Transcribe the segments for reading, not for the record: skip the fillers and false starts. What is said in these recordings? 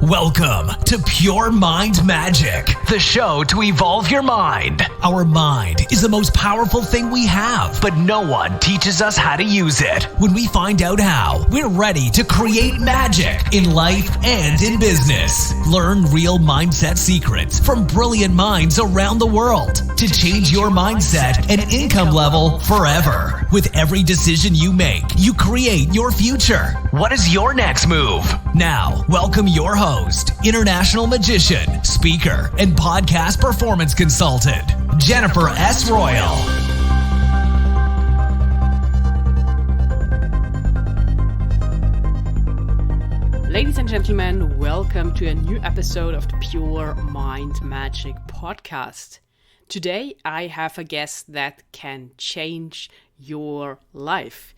Welcome to Pure Mind Magic, the show to evolve your mind. Our mind is the most powerful thing we have, but no one teaches us how to use it. When we find out how, we're ready to create magic in life and in business. Learn real mindset secrets from brilliant minds around the world to change your mindset and income level forever. With every decision you make, you create your future. What is your next move? Now, welcome your host, international magician, speaker, and podcast performance consultant, Jennifer S. Royal. Ladies and gentlemen, welcome to a new episode of the Pure Mind Magic podcast. Today, I have a guest that can change your life.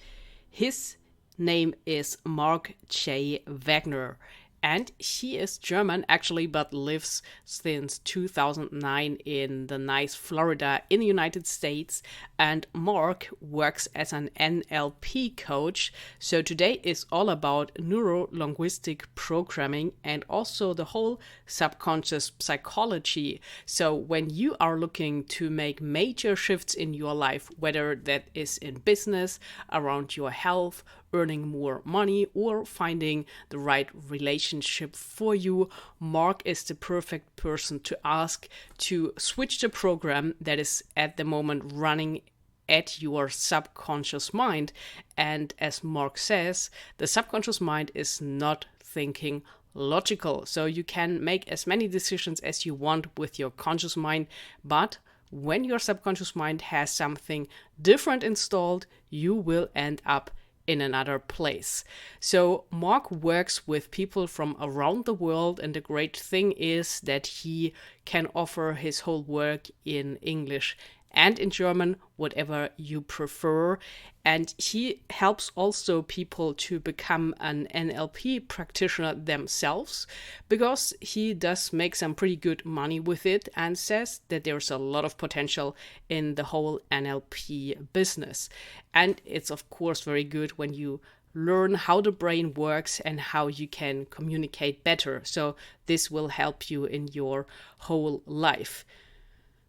His name is Marc J. Wagner, and he is German actually, but lives since 2009 in the nice Florida in the United States. And Marc works as an NLP coach. So today is all about neuro-linguistic programming and also the whole subconscious psychology. So when you are looking to make major shifts in your life, whether that is in business, around your health, earning more money, or finding the right relationship for you, Marc is the perfect person to ask to switch the program that is at the moment running at your subconscious mind. And as Marc says, the subconscious mind is not thinking logical. So you can make as many decisions as you want with your conscious mind, but when your subconscious mind has something different installed, you will end up in another place. So Marc works with people from around the world, and the great thing is that he can offer his whole work in English and in German, whatever you prefer. And he helps also people to become an NLP practitioner themselves, because he does make some pretty good money with it and says that there's a lot of potential in the whole NLP business. And it's of course very good when you learn how the brain works and how you can communicate better. So this will help you in your whole life.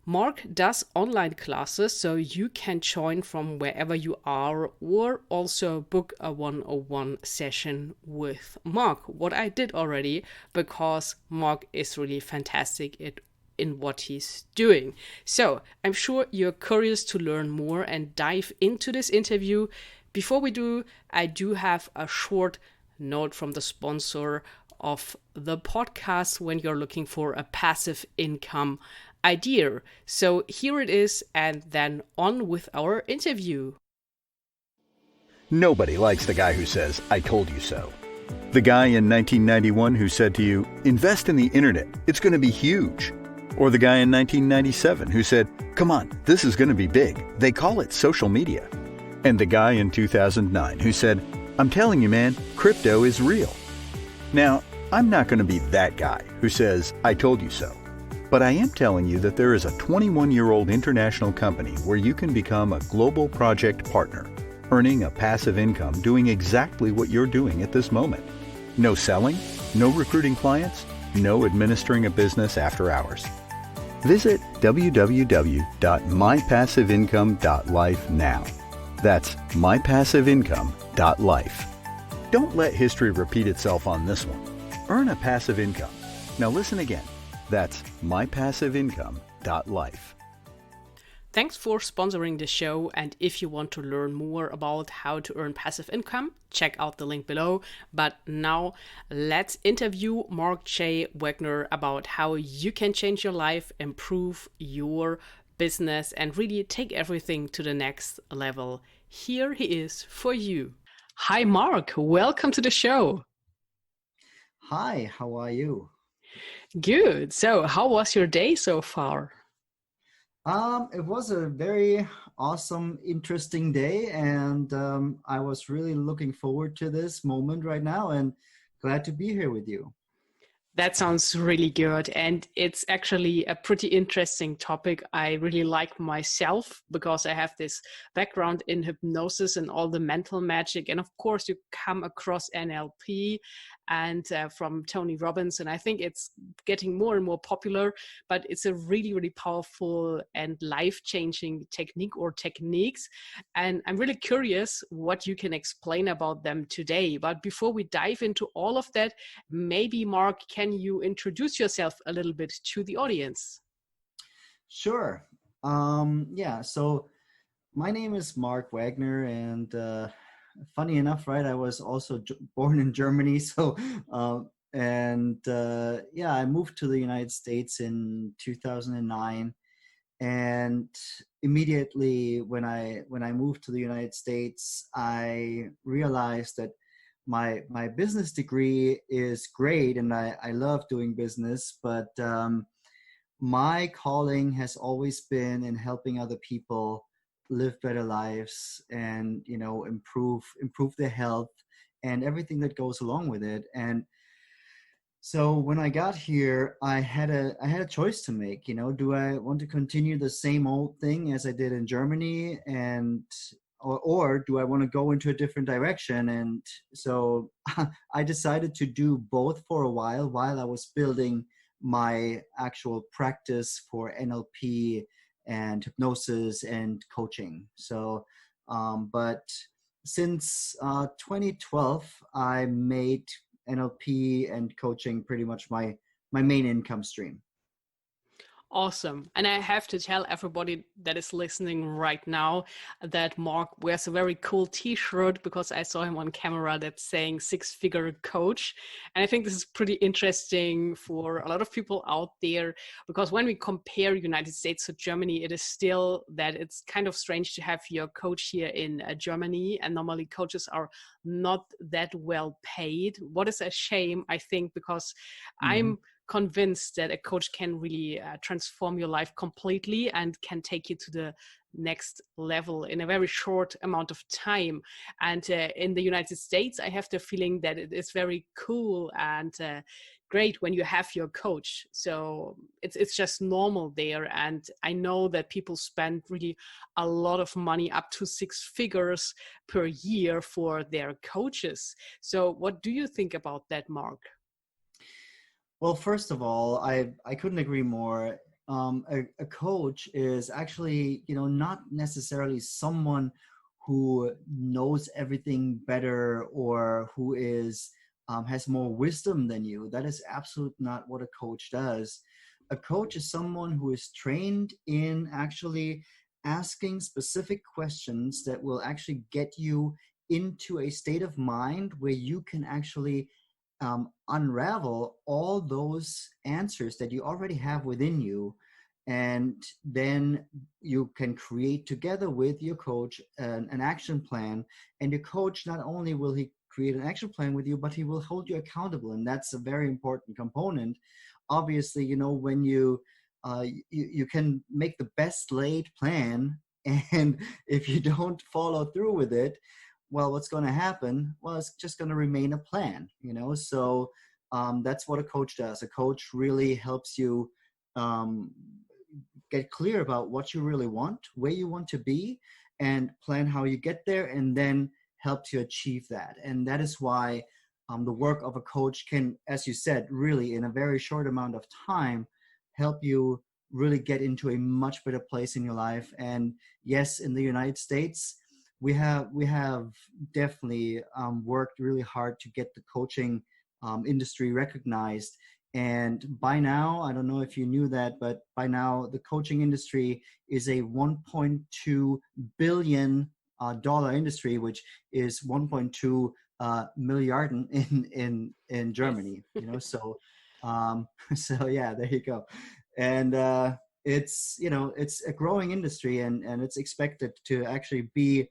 Marc does online classes, so you can join from wherever you are or also book a 101 session with Marc, what I did already, because Marc is really fantastic in what he's doing. So I'm sure you're curious to learn more and dive into this interview. Before we do, I do have a short note from the sponsor of the podcast when you're looking for a passive income idea. So here it is, and then on with our interview. Nobody likes the guy who says, "I told you so." The guy in 1991 who said to you, "Invest in the internet, it's going to be huge." Or the guy in 1997 who said, "Come on, this is going to be big. They call it social media." And the guy in 2009 who said, "I'm telling you, man, crypto is real." Now, I'm not going to be that guy who says, "I told you so." But I am telling you that there is a 21-year-old international company where you can become a global project partner, earning a passive income doing exactly what you're doing at this moment. No selling, no recruiting clients, no administering a business after hours. Visit www.mypassiveincome.life now. That's mypassiveincome.life. Don't let history repeat itself on this one. Earn a passive income. Now listen again. That's mypassiveincome.life. Thanks for sponsoring the show, and if you want to learn more about how to earn passive income, check out the link below. But now let's interview Marc J. Wagner about how you can change your life, improve your business, and really take everything to the next level. Here he is for you. Hi Marc, welcome to the show. Hi, how are you? Good. So how was your day so far? It was a very awesome, interesting day, and I was really looking forward to this moment right now and glad to be here with you. That sounds really good. And it's actually a pretty interesting topic. I really like myself because I have this background in hypnosis and all the mental magic. And of course, you come across NLP. and from Tony Robbins. And I think it's getting more and more popular, but it's a really, really powerful and life-changing technique or techniques. And I'm really curious what you can explain about them today. But before we dive into all of that, maybe Marc, can you introduce yourself a little bit to the audience? Sure. Yeah, so my name is Marc Wagner, and funny enough, right, I was also born in Germany. So, yeah, I moved to the United States in 2009. And immediately when I moved to the United States, I realized that my business degree is great, and I love doing business, but my calling has always been in helping other people live better lives and, you know, improve their health and everything that goes along with it. And so when I got here, I had a choice to make. You know, do I want to continue the same old thing as I did in Germany, and or do I want to go into a different direction? And so I decided to do both for a while I was building my actual practice for NLP and hypnosis and coaching. So, but since 2012, I made NLP and coaching pretty much my main income stream. Awesome. And I have to tell everybody that is listening right now that Marc wears a very cool t-shirt, because I saw him on camera that's saying six-figure coach. And I think this is pretty interesting for a lot of people out there, because when we compare United States to Germany, it is still that it's kind of strange to have your coach here in Germany. And normally coaches are not that well paid. What is a shame, I think, because I'm convinced that a coach can really transform your life completely and can take you to the next level in a very short amount of time. And in the United States, I have the feeling that it is very cool and great when you have your coach. So it's just normal there. And I know that people spend really a lot of money, up to six figures per year, for their coaches. So what do you think about that, Marc? Well, first of all, I couldn't agree more. A coach is actually, you know, not necessarily someone who knows everything better or who is has more wisdom than you. That is absolutely not what a coach does. A coach is someone who is trained in actually asking specific questions that will actually get you into a state of mind where you can actually unravel all those answers that you already have within you. And then you can create together with your coach an action plan. And your coach, not only will he create an action plan with you, but he will hold you accountable. And that's a very important component. Obviously, you know, when you can make the best laid plan, and if you don't follow through with it, well, what's going to happen? Well, it's just going to remain a plan, you know? So that's what a coach does. A coach really helps you get clear about what you really want, where you want to be, and plan how you get there, and then help you achieve that. And that is why the work of a coach can, as you said, really in a very short amount of time, help you really get into a much better place in your life. And yes, in the United States, we have definitely worked really hard to get the coaching industry recognized. And by now, I don't know if you knew that, but by now the coaching industry is a $1.2 billion industry, which is 1.2 milliard in Germany. Yes. You know, so so yeah, there you go. And it's, you know, it's a growing industry, and it's expected to actually be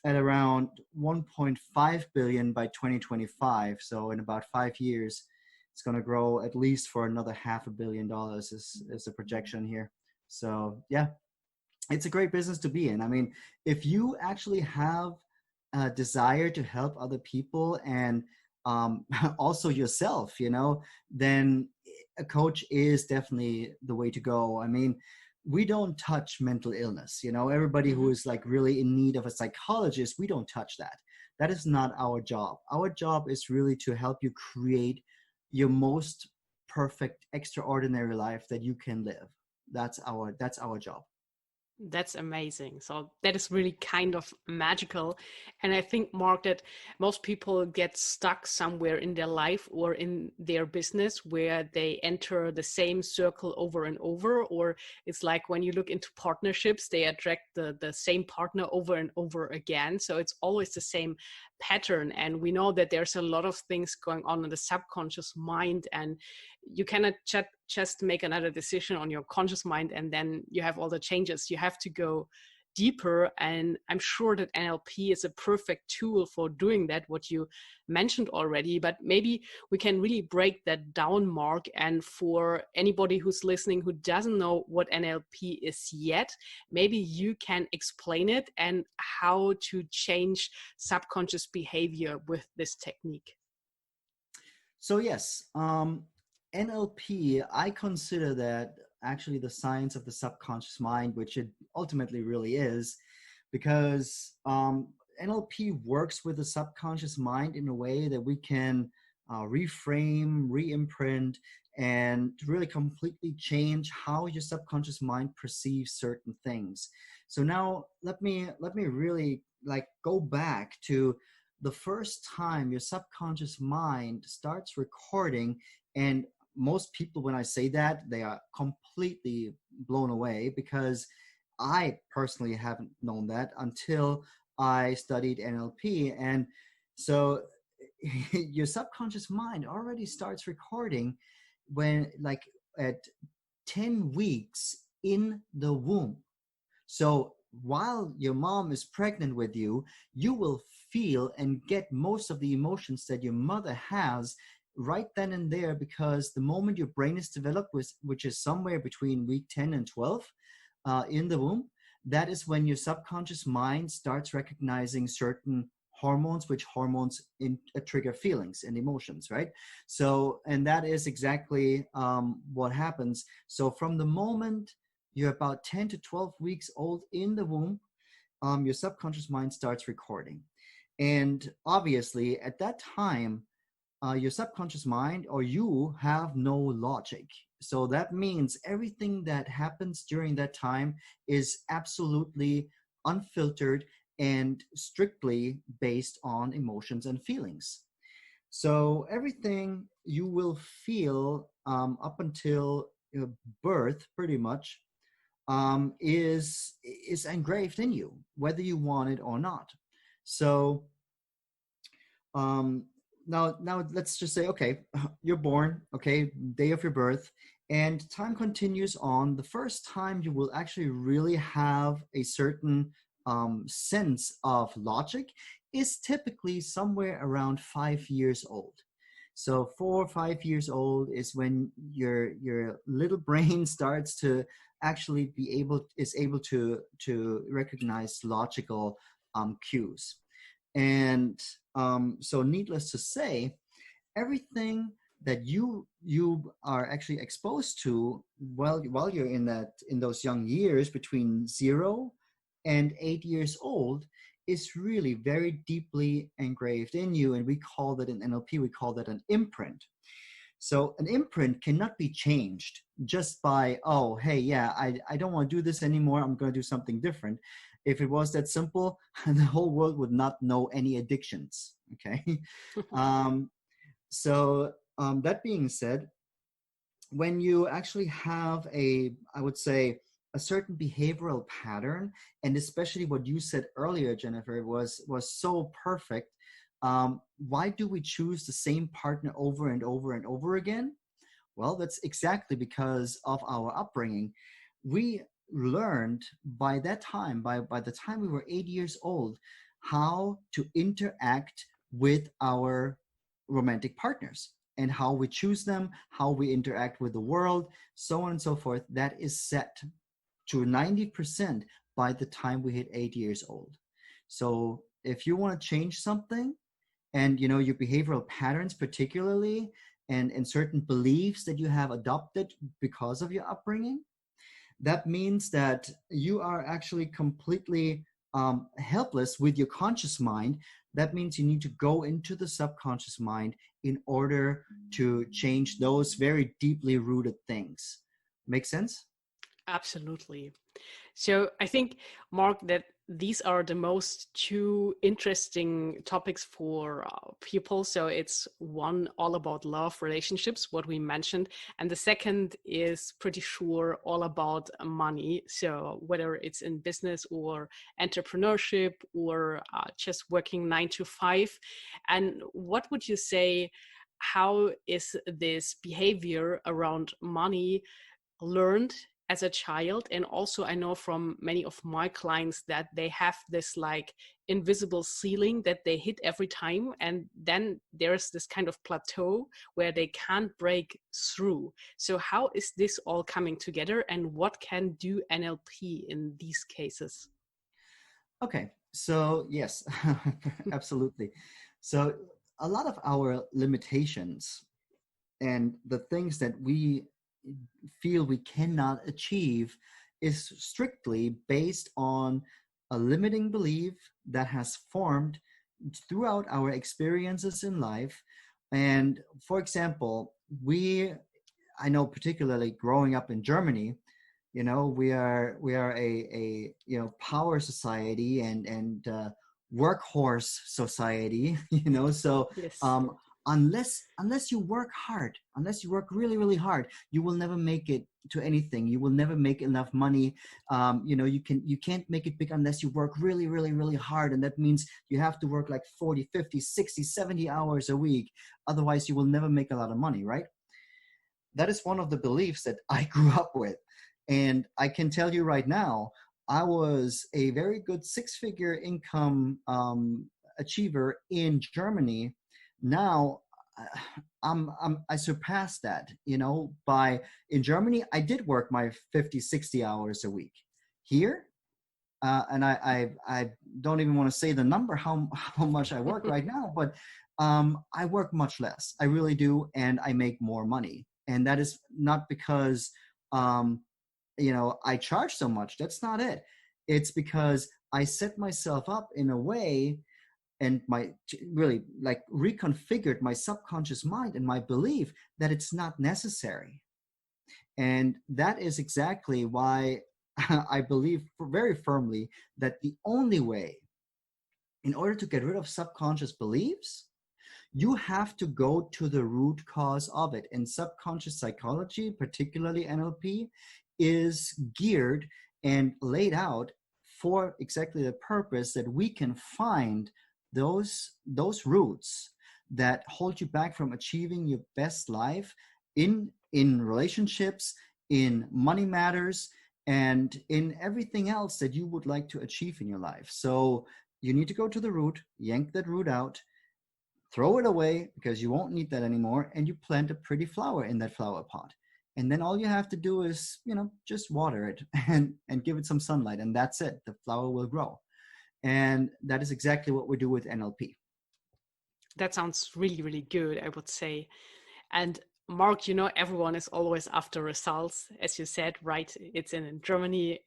at around 1.5 billion by 2025. So in about 5 years, it's going to grow at least for another $500 million is the projection here. So yeah, it's a great business to be in. I mean, if you actually have a desire to help other people and also yourself, you know, then a coach is definitely the way to go. I mean, we don't touch mental illness, you know, everybody who is like really in need of a psychologist, we don't touch that. That is not our job. Our job is really to help you create your most perfect, extraordinary life that you can live. That's our job. That's amazing. So that is really kind of magical. And I think, Mark, that most people get stuck somewhere in their life or in their business where they enter the same circle over and over. Or it's like when you look into partnerships, they attract the same partner over and over again. So it's always the same pattern. And we know that there's a lot of things going on in the subconscious mind, and you cannot just make another decision on your conscious mind and then you have all the changes. You have to go deeper, and I'm sure that NLP is a perfect tool for doing that, what you mentioned already. But maybe we can really break that down, Mark, and for anybody who's listening who doesn't know what NLP is yet, maybe you can explain it and how to change subconscious behavior with this technique. So yes, NLP, I consider that actually the science of the subconscious mind, which it ultimately really is, because NLP works with the subconscious mind in a way that we can reframe, re-imprint, and really completely change how your subconscious mind perceives certain things. So now let me really go back to the first time your subconscious mind starts recording. And most people, when I say that, they are completely blown away, because I personally haven't known that until I studied NLP. And so your subconscious mind already starts recording when at 10 weeks in the womb. So while your mom is pregnant with you, you will feel and get most of the emotions that your mother has right then and there, because the moment your brain is developed, which is somewhere between week 10 and 12 in the womb, that is when your subconscious mind starts recognizing certain hormones, which hormones trigger feelings and emotions, right? So, and that is exactly what happens. So from the moment you're about 10 to 12 weeks old in the womb, your subconscious mind starts recording. And obviously at that time, your subconscious mind or you have no logic. So that means everything that happens during that time is absolutely unfiltered and strictly based on emotions and feelings. So everything you will feel up until birth, pretty much, is engraved in you, whether you want it or not. So now let's just say, okay, you're born, okay, day of your birth, and time continues on. The first time you will actually really have a certain sense of logic is typically somewhere around 5 years old. So 4 or 5 years old is when your little brain starts to actually is able to recognize logical cues. And so needless to say, everything that you are actually exposed to while you're in those young years between 0 and 8 years old is really very deeply engraved in you. And we call that in NLP, we call that an imprint. So an imprint cannot be changed just by, oh, hey, yeah, I don't want to do this anymore. I'm going to do something different. If it was that simple, the whole world would not know any addictions, okay? So that being said, when you actually have I would say, a certain behavioral pattern, and especially what you said earlier, Jennifer, was so perfect. Why do we choose the same partner over and over and over again? Well, that's exactly because of our upbringing. We learned by that time, by the time we were 8 years old, how to interact with our romantic partners and how we choose them, how we interact with the world, so on and so forth. That is set to 90% by the time we hit 8 years old. So if you want to change something, and your behavioral patterns particularly, and certain beliefs that you have adopted because of your upbringing, that means that you are actually completely helpless with your conscious mind, that means you need to go into the subconscious mind in order to change those very deeply rooted things. Make sense? Absolutely. So I think, Mark, that these are the most two interesting topics for people. So it's one all about love relationships, what we mentioned. And the second is pretty sure all about money. So whether it's in business or entrepreneurship or just working 9 to 5. And what would you say, how is this behavior around money learned as a child? And also I know from many of my clients that they have this like invisible ceiling that they hit every time, and then there's this kind of plateau where they can't break through. So how is this all coming together, and what can do NLP in these cases? Okay, so yes, absolutely. So a lot of our limitations and the things that we feel we cannot achieve is strictly based on a limiting belief that has formed throughout our experiences in life. And for example, I know particularly growing up in Germany, we are a power society and workhorse society, so Yes. unless you work hard, unless you work really, really hard, you will never make it to anything. You will never make enough money. You can't make it big unless you work really, really, really hard. And that means you have to work like 40, 50, 60, 70 hours a week. Otherwise, you will never make a lot of money, right? That is one of the beliefs that I grew up with. And I can tell you right now, I was a very good six-figure income achiever in Germany. Now I surpassed that, in Germany, I did work my 50, 60 hours a week. Here, and I don't even want to say the number, how much I work right now, but I work much less. I really do, and I make more money. And that is not because, I charge so much. That's not it. It's because I set myself up in a way and really like reconfigured my subconscious mind and my belief that it's not necessary. And that is exactly why I believe very firmly that the only way in order to get rid of subconscious beliefs, you have to go to the root cause of it. And subconscious psychology, particularly NLP, is geared and laid out for exactly the purpose that we can find those roots that hold you back from achieving your best life in relationships, in money matters, and in everything else that you would like to achieve in your life. So you need to go to the root, yank that root out, throw it away because you won't need that anymore, and you plant a pretty flower in that flower pot. And then all you have to do is, just water it and give it some sunlight, and that's it. The flower will grow. And that is exactly what we do with NLP. That sounds really, really good, I would say. And Mark, everyone is always after results, as you said, right? It's in Germany.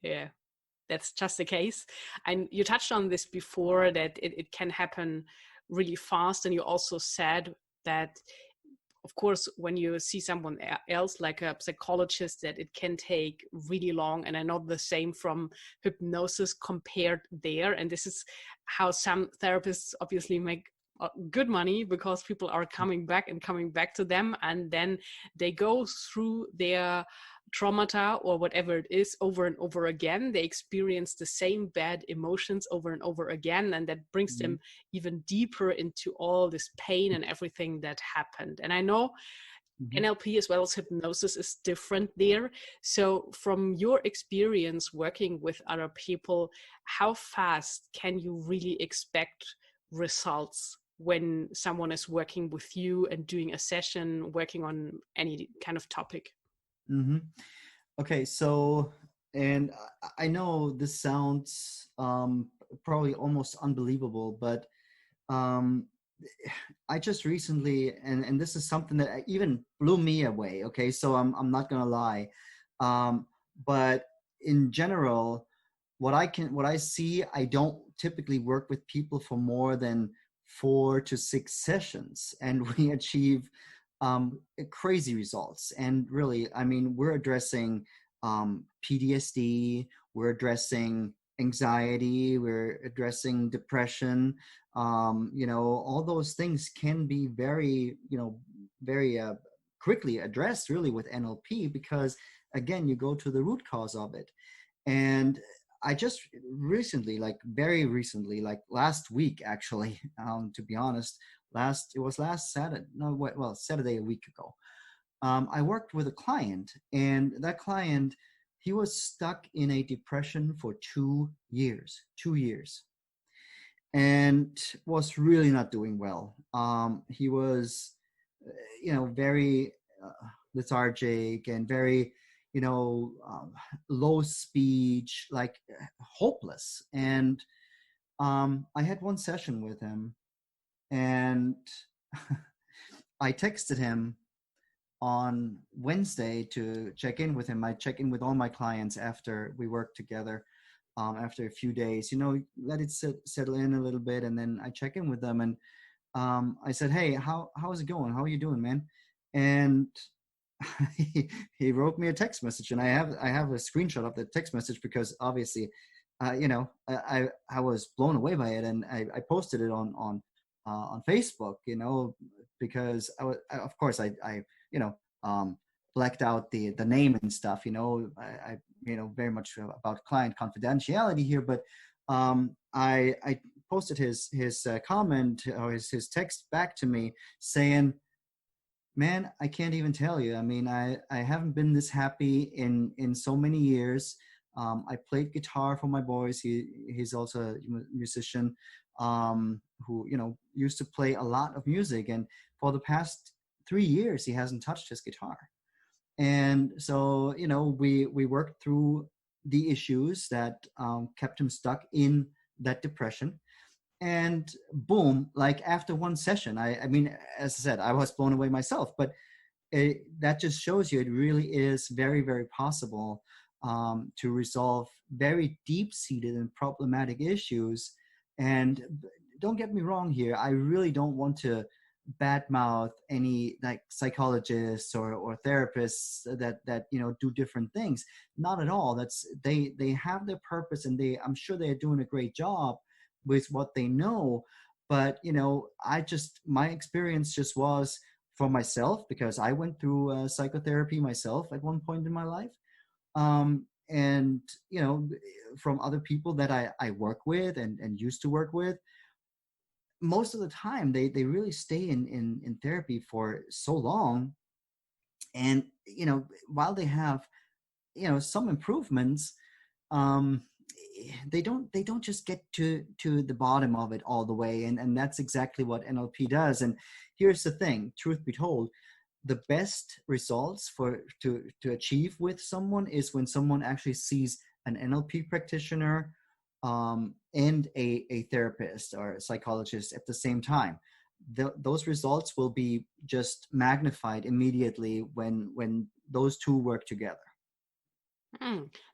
That's just the case. And you touched on this before, that it can happen really fast. And you also said that, of course, when you see someone else, like a psychologist, that it can take really long. And I know the same from hypnosis compared there. And this is how some therapists obviously make good money, because people are coming back to them, and then they go through their traumata or whatever it is over and over again. They experience the same bad emotions over and over again, and that brings them even deeper into all this pain and everything that happened. And I know NLP as well as hypnosis is different there. So from your experience working with other people, how fast can you really expect results when someone is working with you and doing a session, working on any kind of topic? Okay, so, and I know this sounds probably almost unbelievable, but I just recently, and this is something that even blew me away. Okay, so I'm not gonna lie, but in general, what I see, I don't typically work with people for more than 4 to 6 sessions, and we achieve crazy results. And really, I mean, we're addressing PTSD, we're addressing anxiety, we're addressing depression. All those things can be very, very quickly addressed really with NLP, because again, you go to the root cause of it. And I just recently, like very recently, like last week actually, to be honest, it was last Saturday, Saturday a week ago. I worked with a client, and that client, he was stuck in a depression for 2 years, and was really not doing well. He was, very lethargic and very, low speech, like hopeless. And I had one session with him, and I texted him on Wednesday to check in with him. I check in with all my clients after we work together, after a few days, let it settle in a little bit. And then I check in with them, and I said, hey, how's it going? How are you doing, man? And he wrote me a text message, and I have a screenshot of the text message, because obviously, I was blown away by it, and I posted it on Facebook, because of course I blacked out the name and stuff, I very much about client confidentiality here, but I posted his comment, or his text back to me saying, man, I can't even tell you. I mean, I haven't been this happy in so many years. I played guitar for my boys. He's also a musician, who, used to play a lot of music. And for the past 3 years, he hasn't touched his guitar. And so, we worked through the issues that kept him stuck in that depression. And boom, like after one session, I mean, as I said, I was blown away myself, but that just shows you it really is very, very possible to resolve very deep-seated and problematic issues. And don't get me wrong here, I really don't want to badmouth any like psychologists or therapists that do different things. Not at all. They have their purpose, and I'm sure they're doing a great job with what they know. But my experience just was for myself, because I went through psychotherapy myself at one point in my life, and from other people that I work with and used to work with, most of the time they really stay in therapy for so long. And while they have some improvements, they don't just get to the bottom of it all the way. And that's exactly what NLP does. And here's the thing, truth be told, the best results to achieve with someone is when someone actually sees an NLP practitioner and a therapist or a psychologist at the same time. Those results will be just magnified immediately when those two work together.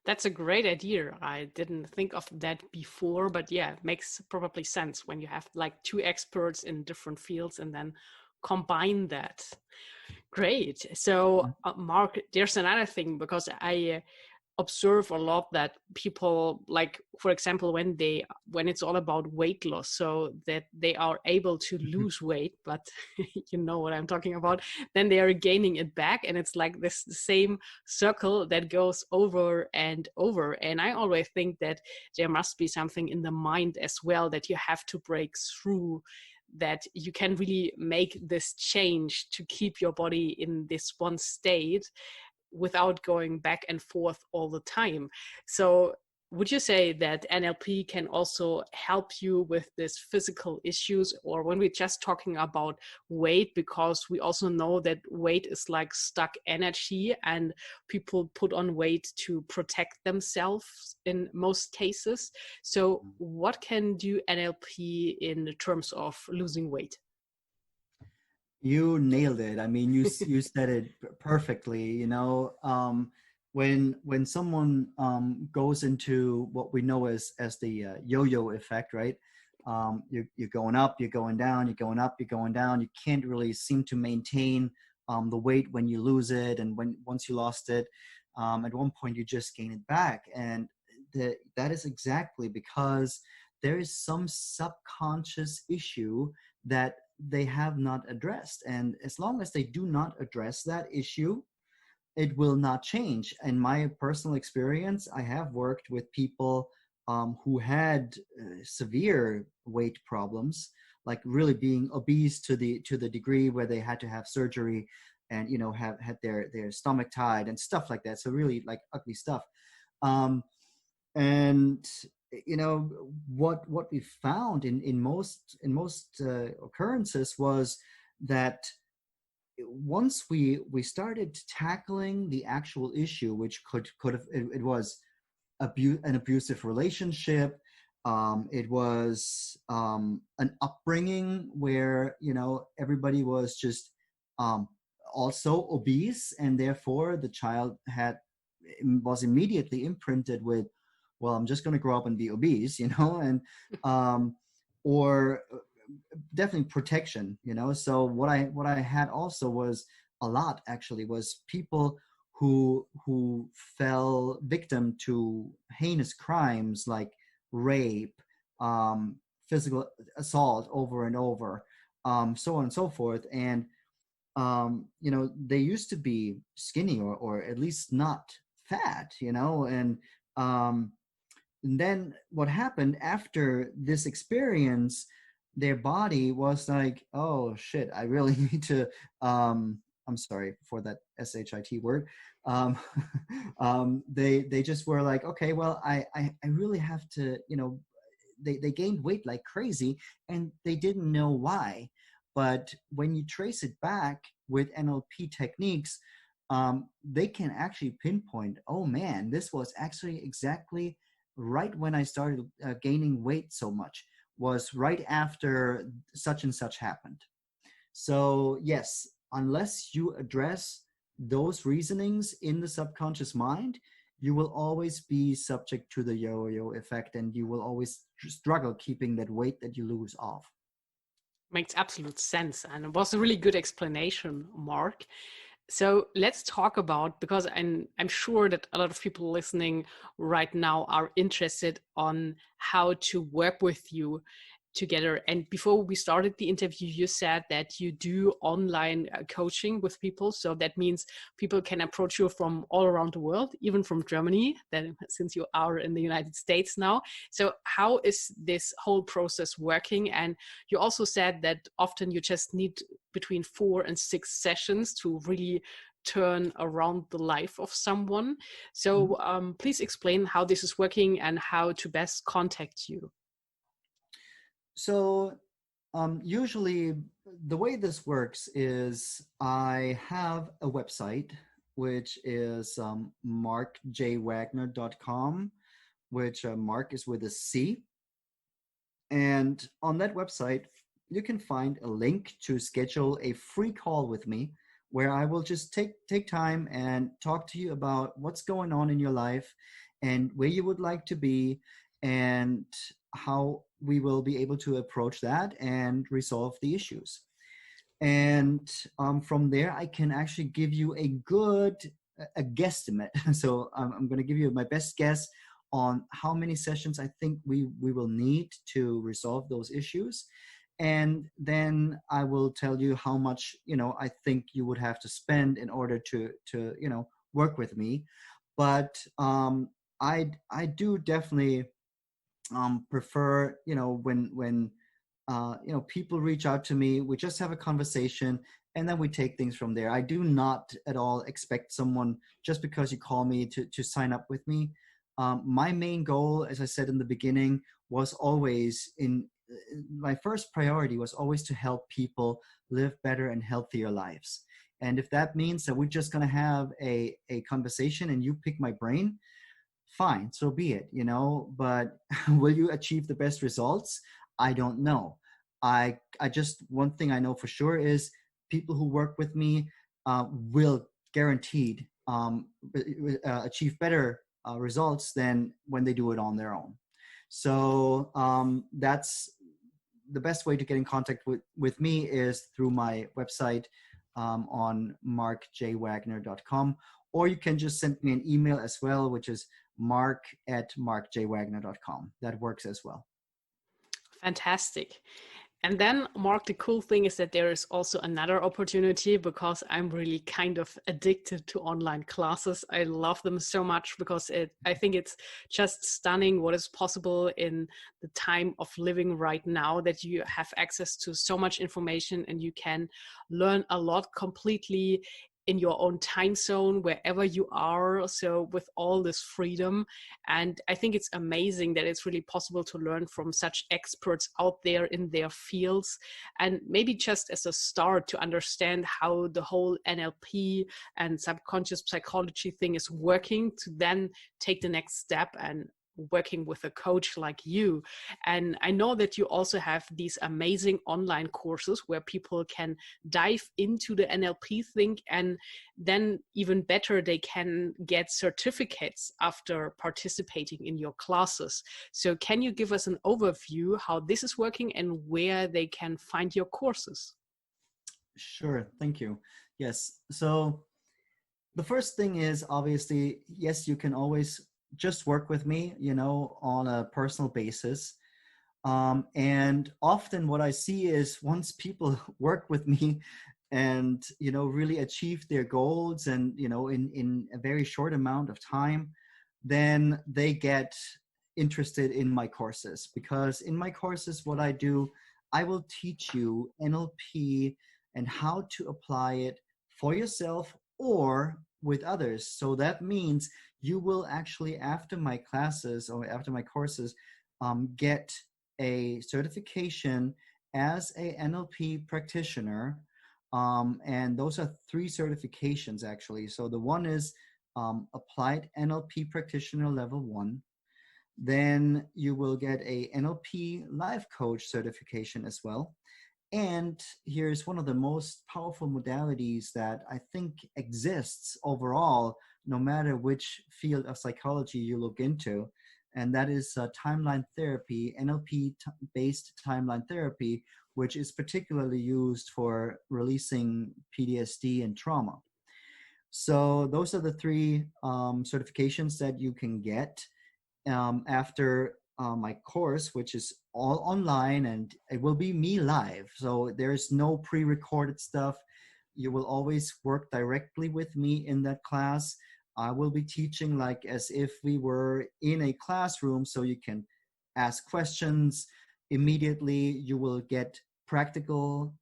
That's a great idea. I didn't think of that before, but yeah, it makes probably sense when you have like two experts in different fields and then combine that. Great. So, Marc, there's another thing, because I observe a lot that people, like, for example, when it's all about weight loss, so that they are able to lose weight, but you know what I'm talking about, then they are gaining it back, and it's like this same circle that goes over and over. And I always think that there must be something in the mind as well that you have to break through, that you can really make this change to keep your body in this one state without going back and forth all the time. So would you say that NLP can also help you with these physical issues, or when we're just talking about weight, because we also know that weight is like stuck energy and people put on weight to protect themselves in most cases. So what can do NLP in terms of losing weight? You nailed it. I mean, you said it perfectly. When someone goes into what we know as the yo-yo effect, right? you're going up, you're going down, you're going up, you're going down. You can't really seem to maintain the weight when you lose it, and once you lost it, at one point you just gain it back. And that is exactly because there is some subconscious issue that they have not addressed. And as long as they do not address that issue, it will not change. In my personal experience, I have worked with people who had severe weight problems, like really being obese to the degree where they had to have surgery and, you know, have had their stomach tied and stuff like that. So really like ugly stuff. And you know, what we found in most occurrences was that once we started tackling the actual issue, which could have, it was an abusive relationship, it was an upbringing where, you know, everybody was just also obese, and therefore the child was immediately imprinted with, well, I'm just going to grow up and be obese, you know, and or definitely protection, you know. So what I had also was a lot, actually, was people who fell victim to heinous crimes like rape, physical assault over and over, so on and so forth. And you know, they used to be skinny or at least not fat, you know. And then what happened after this experience, their body was like, oh shit, I really need to, I'm sorry for that SHIT word. They just were like, okay, well, I really have to, you know, they gained weight like crazy and they didn't know why. But when you trace it back with NLP techniques, they can actually pinpoint, oh man, this was actually exactly right when I started gaining weight so much, was right after such and such happened. So yes, unless you address those reasonings in the subconscious mind, you will always be subject to the yo-yo effect, and you will always struggle keeping that weight that you lose off. Makes absolute sense. And it was a really good explanation, Mark. So let's talk about, because I'm sure that a lot of people listening right now are interested on how to work with you together. And before we started the interview, you said that you do online coaching with people. So that means people can approach you from all around the world, even from Germany, then since you are in the United States now. So how is this whole process working? And you also said that often you just need between 4 and 6 sessions to really turn around the life of someone. So please explain how this is working and how to best contact you. So usually the way this works is I have a website, which is markjwagner.com, which Mark is with a C. And on that website, you can find a link to schedule a free call with me, where I will just take time and talk to you about what's going on in your life and where you would like to be, and how we will be able to approach that and resolve the issues. And from there, I can actually give you a guesstimate. So I'm going to give you my best guess on how many sessions I think we will need to resolve those issues. And then I will tell you how much, you know, I think you would have to spend in order to you know, work with me. But I do definitely prefer, you know, when you know, people reach out to me, we just have a conversation and then we take things from there. I do not at all expect someone, just because you call me, to sign up with me. My main goal, as I said in the beginning, was always my first priority was always to help people live better and healthier lives. And if that means that we're just going to have a conversation and you pick my brain, fine, so be it, you know. But will you achieve the best results? I don't know. I just, one thing I know for sure is people who work with me will guaranteed achieve better results than when they do it on their own. So that's the best way to get in contact with me is through my website on marcjwagner.com, or you can just send me an email as well, which is marc@marcjwagner.com. That works as well. Fantastic. And then, Mark, the cool thing is that there is also another opportunity, because I'm really kind of addicted to online classes. I love them so much because I think it's just stunning what is possible in the time of living right now, that you have access to so much information and you can learn a lot completely in your own time zone, wherever you are. So with all this freedom. And I think it's amazing that it's really possible to learn from such experts out there in their fields. And maybe just as a start to understand how the whole NLP and subconscious psychology thing is working, to then take the next step and working with a coach like you. And I know that you also have these amazing online courses where people can dive into the NLP thing, and then even better, they can get certificates after participating in your classes. So can you give us an overview how this is working and where they can find your courses? Sure, thank you. Yes, so the first thing is, obviously, yes, you can always just work with me, on a personal basis. And often what I see is, once people work with me and, really achieve their goals and, in a very short amount of time, then they get interested in my courses. Because in my courses, what I do, I will teach you NLP and how to apply it for yourself or with others. So that means you will actually, after my classes or after my courses, get a certification as a NLP practitioner. And those are 3 certifications, actually. So the one is Applied NLP Practitioner Level 1. Then you will get a NLP Life Coach certification as well. And here's one of the most powerful modalities that I think exists overall, no matter which field of psychology you look into. And that is timeline therapy, NLP-based timeline therapy, which is particularly used for releasing PTSD and trauma. So those are the 3 certifications that you can get after my course, which is all online, and it will be me live. So there's no pre-recorded stuff. You will always work directly with me in that class. I will be teaching like as if we were in a classroom, so you can ask questions immediately. You will get practical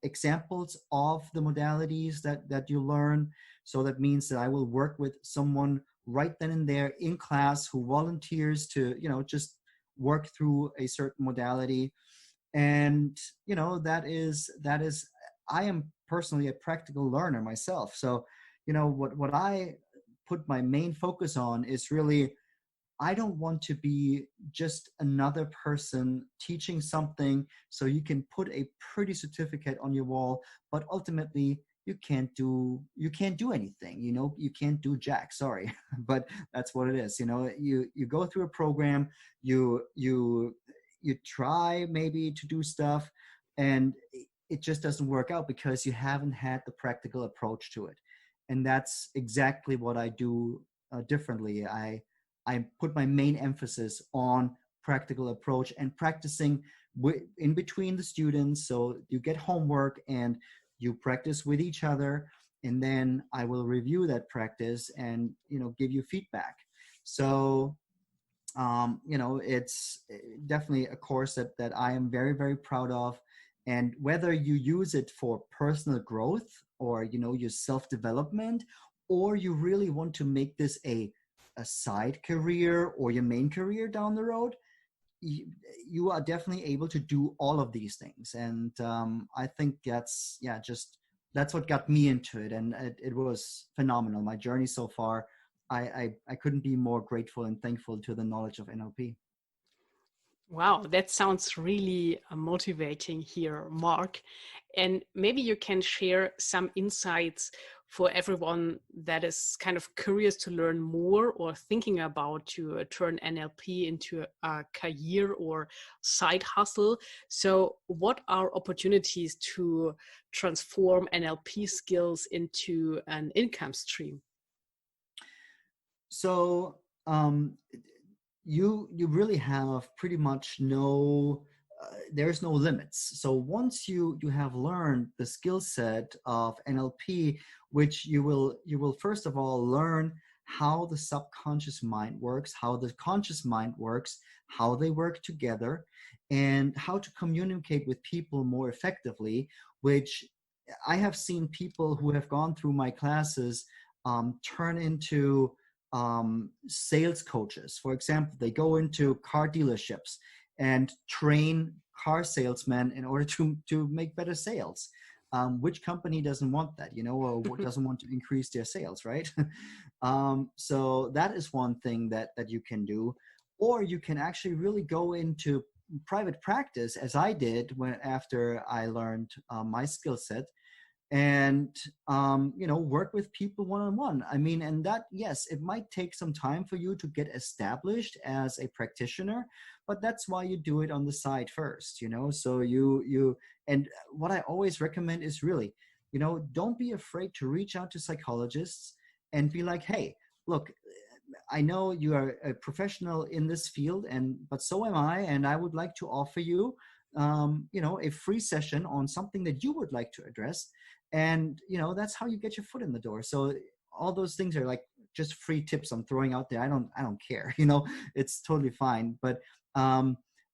examples of the modalities that you learn. So that means that I will work with someone right then and there in class who volunteers to, just work through a certain modality. And, that is, I am personally a practical learner myself. So, what I put my main focus on is really, I don't want to be just another person teaching something so you can put a pretty certificate on your wall, but ultimately you can't do anything, you can't do jack, sorry, but that's what it is. You go through a program, you try maybe to do stuff, and it just doesn't work out because you haven't had the practical approach to it. And that's exactly what I do differently. I put my main emphasis on practical approach and practicing in between the students. So you get homework and you practice with each other, and then I will review that practice and, give you feedback. So, it's definitely a course that I am very, very proud of. And whether you use it for personal growth or, your self-development, or you really want to make this a side career or your main career down the road, you are definitely able to do all of these things. And I think that's what got me into it. And it was phenomenal. My journey so far, I couldn't be more grateful and thankful to the knowledge of NLP. Wow, that sounds really motivating here, Mark. And maybe you can share some insights for everyone that is kind of curious to learn more or thinking about to turn NLP into a career or side hustle. So what are opportunities to transform NLP skills into an income stream? So you really have pretty much there's no limits. So once you have learned the skill set of NLP, which you will first of all learn how the subconscious mind works, how the conscious mind works, how they work together, and how to communicate with people more effectively, which I have seen people who have gone through my classes turn into sales coaches. For example, they go into car dealerships and train car salesmen in order to make better sales. Which company doesn't want that, or doesn't want to increase their sales, right? So that is one thing that you can do. Or you can actually really go into private practice, as I did after I learned my skill set, and work with people one-on-one. I mean, and that, yes, it might take some time for you to get established as a practitioner, but that's why you do it on the side first, so you and what I always recommend is really, don't be afraid to reach out to psychologists and be like, hey, look, I know you are a professional in this field, but so am I, and I would like to offer you a free session on something that you would like to address. And, that's how you get your foot in the door. So all those things are like just free tips I'm throwing out there. I don't care, it's totally fine. But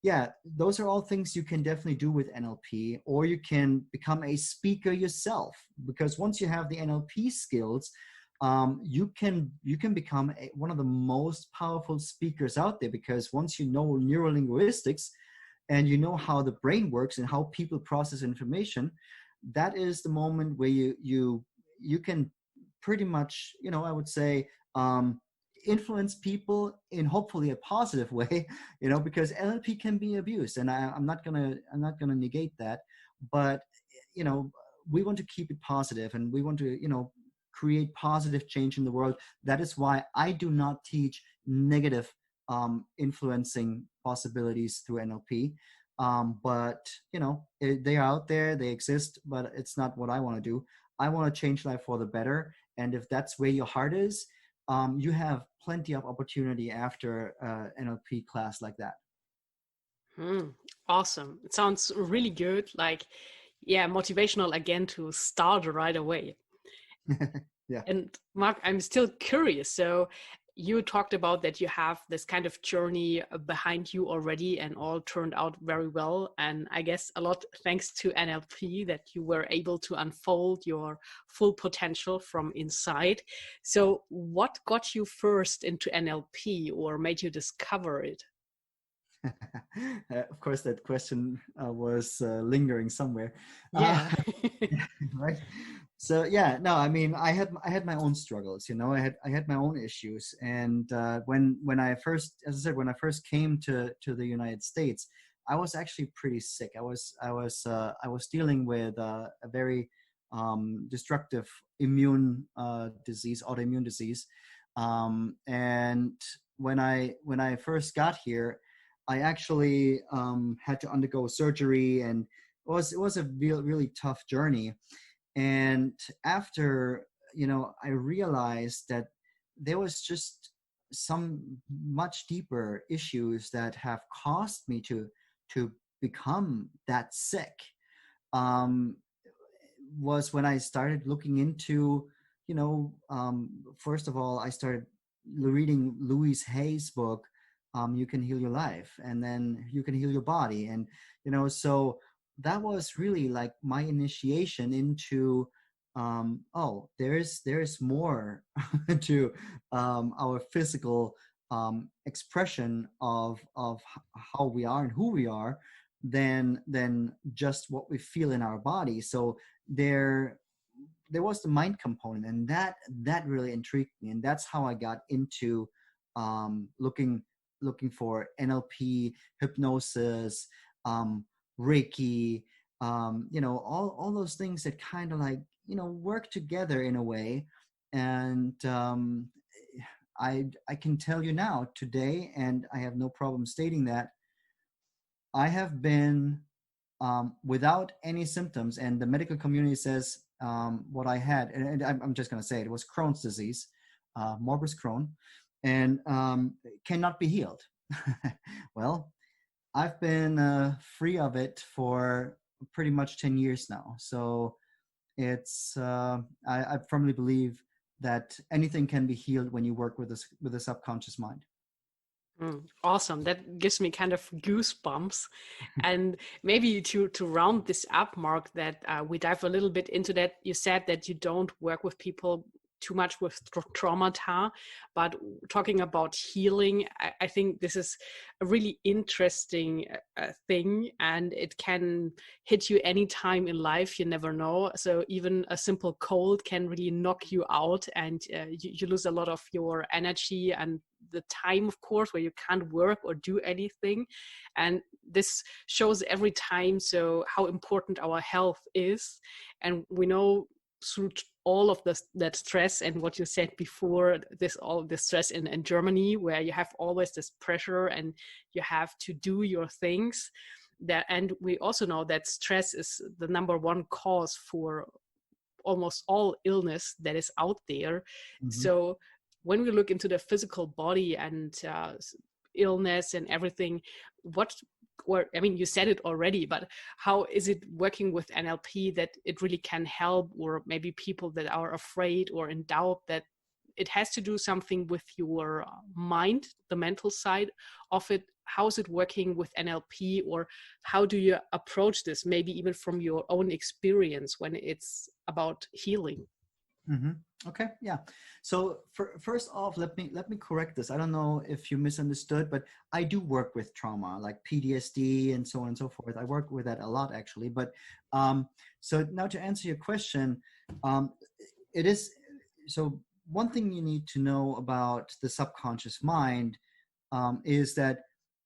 yeah, those are all things you can definitely do with NLP, or you can become a speaker yourself, because once you have the NLP skills, you can become one of the most powerful speakers out there, because once you know neurolinguistics and you know how the brain works and how people process information, that is the moment where you can pretty much, I would say, influence people in hopefully a positive way, because NLP can be abused, and I'm not gonna negate that, but we want to keep it positive, and we want to create positive change in the world. That is why I do not teach negative influencing possibilities through NLP. But they are out there, they exist, but it's not what I want to do. I want to change life for the better. And if that's where your heart is, you have plenty of opportunity after NLP class like that. Awesome. It sounds really good. Like, yeah, motivational again to start right away. Yeah. And Marc, I'm still curious. So you talked about that you have this kind of journey behind you already, and all turned out very well. And I guess a lot thanks to NLP that you were able to unfold your full potential from inside. So what got you first into NLP or made you discover it? Of course, that question was lingering somewhere. Yeah. Right. So yeah, no, I mean, I had my own struggles, I had my own issues, and when I first, as I said, when I first came to the United States, I was actually pretty sick. I was dealing with a very destructive autoimmune disease, and when I first got here, I actually had to undergo surgery, and it was a really tough journey. And after, I realized that there was just some much deeper issues that have caused me to become that sick. Was when I started looking into, first of all, I started reading Louise Hay's book, You Can Heal Your Life, and then You Can Heal Your Body. And, so that was really like my initiation into, there's more to our physical expression of how we are and who we are than just what we feel in our body. So there was the mind component, and that really intrigued me, and that's how I got into looking for NLP, hypnosis, Reiki, all those things that kind of like, work together in a way. And I can tell you now today, and I have no problem stating that I have been without any symptoms, and the medical community says what I had, and I'm just going to say it was Crohn's disease, morbus Crohn, and cannot be healed. Well, I've been free of it for pretty much 10 years now. So it's I firmly believe that anything can be healed when you work with a subconscious mind. Awesome. That gives me kind of goosebumps. And maybe to round this up, Marc, that we dive a little bit into that. You said that you don't work with people too much with traumata, but talking about healing, I think this is a really interesting thing, and it can hit you anytime in life. You never know. So even a simple cold can really knock you out, and you lose a lot of your energy and the time, of course, where you can't work or do anything. And this shows every time so how important our health is. And we know through all of that stress and what you said before, all this stress in Germany, where you have always this pressure and you have to do your things, and we also know that stress is the number one cause for almost all illness that is out there. Mm-hmm. So when we look into the physical body and illness and everything, you said it already, but how is it working with NLP that it really can help, or maybe people that are afraid or in doubt that it has to do something with your mind, the mental side of it? How is it working with NLP, or how do you approach this, maybe even from your own experience when it's about healing? Mm-hmm. Okay, yeah. So first off, let me correct this. I don't know if you misunderstood, but I do work with trauma, like PTSD and so on and so forth. I work with that a lot, actually. But so now to answer your question, it is so. One thing you need to know about the subconscious mind is that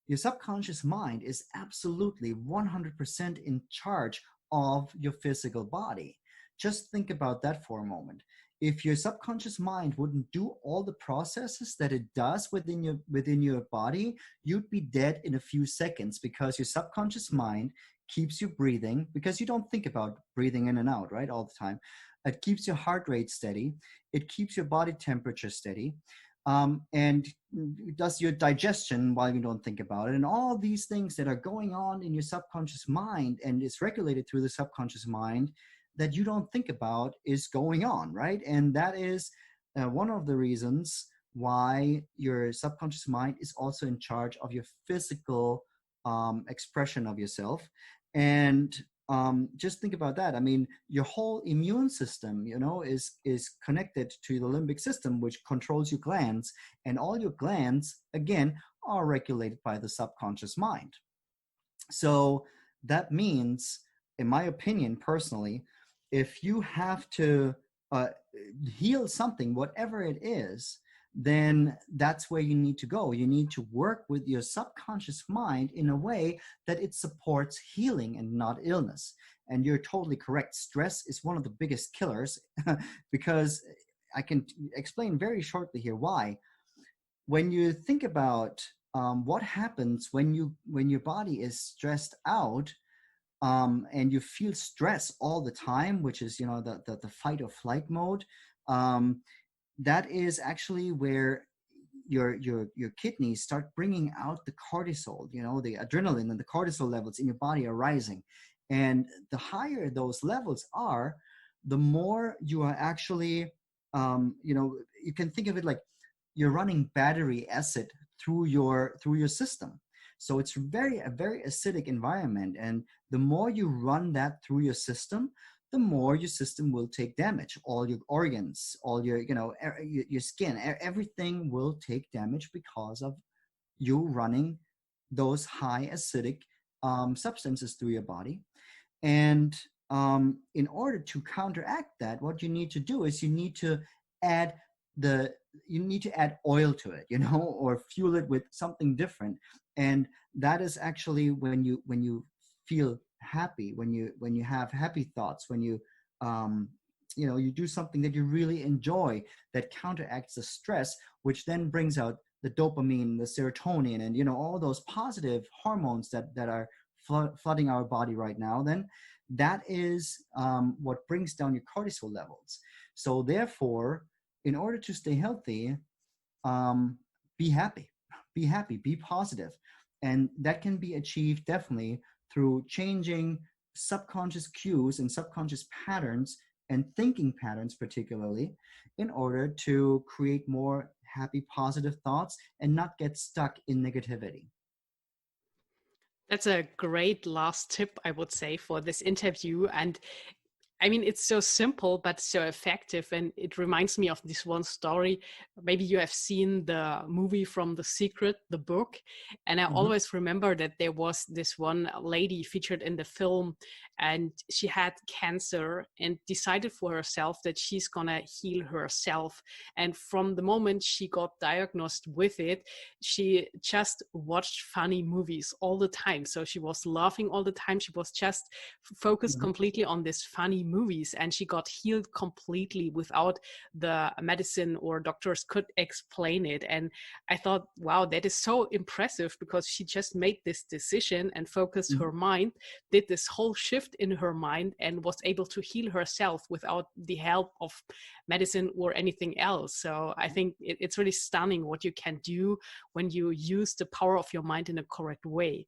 your subconscious mind is absolutely 100% in charge of your physical body. Just think about that for a moment. If your subconscious mind wouldn't do all the processes that it does within your body, you'd be dead in a few seconds, because your subconscious mind keeps you breathing, because you don't think about breathing in and out, right, all the time. It keeps your heart rate steady. It keeps your body temperature steady. And it does your digestion while you don't think about it. And all these things that are going on in your subconscious mind and is regulated through the subconscious mind that you don't think about is going on, right? And that is one of the reasons why your subconscious mind is also in charge of your physical expression of yourself. And just think about that. I mean, your whole immune system, is connected to the limbic system, which controls your glands. And all your glands, again, are regulated by the subconscious mind. So that means, in my opinion, personally, if you have to heal something, whatever it is, then that's where you need to go. You need to work with your subconscious mind in a way that it supports healing and not illness. And you're totally correct. Stress is one of the biggest killers because I can explain very shortly here why. When you think about what happens when your body is stressed out, and you feel stress all the time, which is, the fight or flight mode, that is actually where your kidneys start bringing out the cortisol, the adrenaline and the cortisol levels in your body are rising. And the higher those levels are, the more you are actually, you can think of it like you're running battery acid through your system. So it's a very acidic environment. And the more you run that through your system, the more your system will take damage. All your organs, all your, your skin, everything will take damage because of you running those high acidic substances through your body. And in order to counteract that, what you need to do is you need to add oil to it, or fuel it with something different. And that is actually when you feel happy, when you have happy thoughts, when you you do something that you really enjoy, that counteracts the stress, which then brings out the dopamine, the serotonin, and all those positive hormones that are flooding our body right now, then that is what brings down your cortisol levels. So therefore, in order to stay healthy, be happy, be positive. And that can be achieved definitely through changing subconscious cues and subconscious patterns and thinking patterns, particularly, in order to create more happy, positive thoughts and not get stuck in negativity. That's a great last tip, I would say, for this interview. And I mean, it's so simple, but so effective. And it reminds me of this one story. Maybe you have seen the movie from The Secret, the book. And I always remember that there was this one lady featured in the film, and she had cancer and decided for herself that she's gonna heal herself. And from the moment she got diagnosed with it, she just watched funny movies all the time. So she was laughing all the time. She was just focused completely on this funny movies, and she got healed completely without the medicine or doctors could explain it. And I thought, wow, that is so impressive, because she just made this decision and focused her mind, did this whole shift in her mind, and was able to heal herself without the help of medicine or anything else. So I think it's really stunning what you can do when you use the power of your mind in a correct way.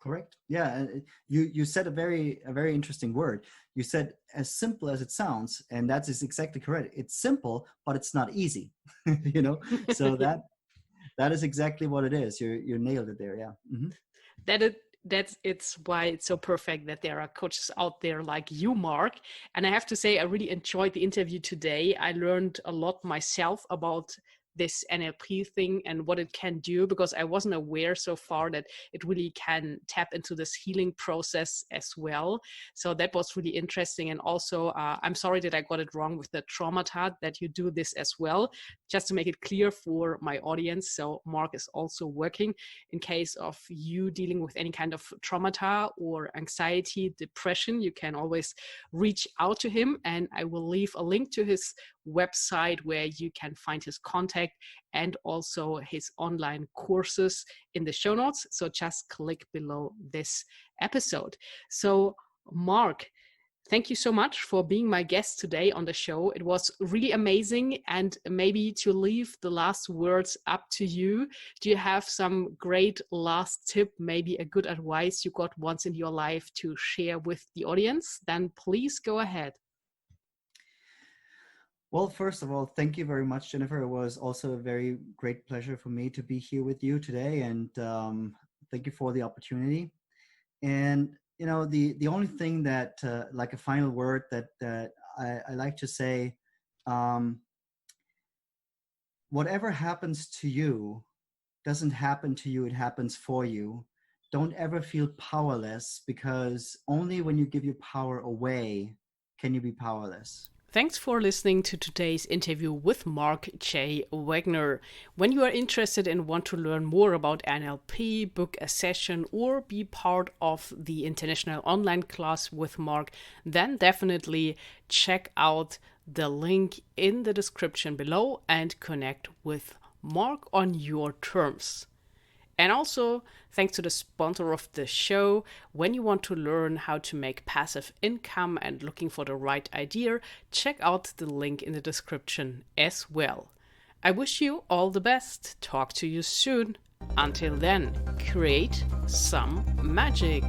Correct. Yeah, you said a very interesting word. You said as simple as it sounds, and that is exactly correct. It's simple, but it's not easy. So that is exactly what it is. You nailed it there. Yeah. It's why it's so perfect that there are coaches out there like you, Marc. And I have to say, I really enjoyed the interview today. I learned a lot myself about this NLP thing and what it can do, because I wasn't aware so far that it really can tap into this healing process as well. So that was really interesting. And also, I'm sorry that I got it wrong with the traumata, that you do this as well, just to make it clear for my audience. So Marc is also working in case of you dealing with any kind of traumata or anxiety, depression. You can always reach out to him, and I will leave a link to his website where you can find his contact and also his online courses in the show notes. So just click below this episode. So Marc, thank you so much for being my guest today on the show. It was really amazing. And maybe to leave the last words up to you, do you have some great last tip, maybe a good advice you got once in your life to share with the audience? Then please go ahead. Well, first of all, thank you very much, Jennifer. It was also a very great pleasure for me to be here with you today, and thank you for the opportunity. And the only thing that, like a final word that I like to say, whatever happens to you doesn't happen to you; it happens for you. Don't ever feel powerless, because only when you give your power away can you be powerless. Thanks for listening to today's interview with Marc J. Wagner. When you are interested and want to learn more about NLP, book a session, or be part of the international online class with Marc, then definitely check out the link in the description below and connect with Marc on your terms. And also, thanks to the sponsor of the show, when you want to learn how to make passive income and looking for the right idea, check out the link in the description as well. I wish you all the best. Talk to you soon. Until then, create some magic.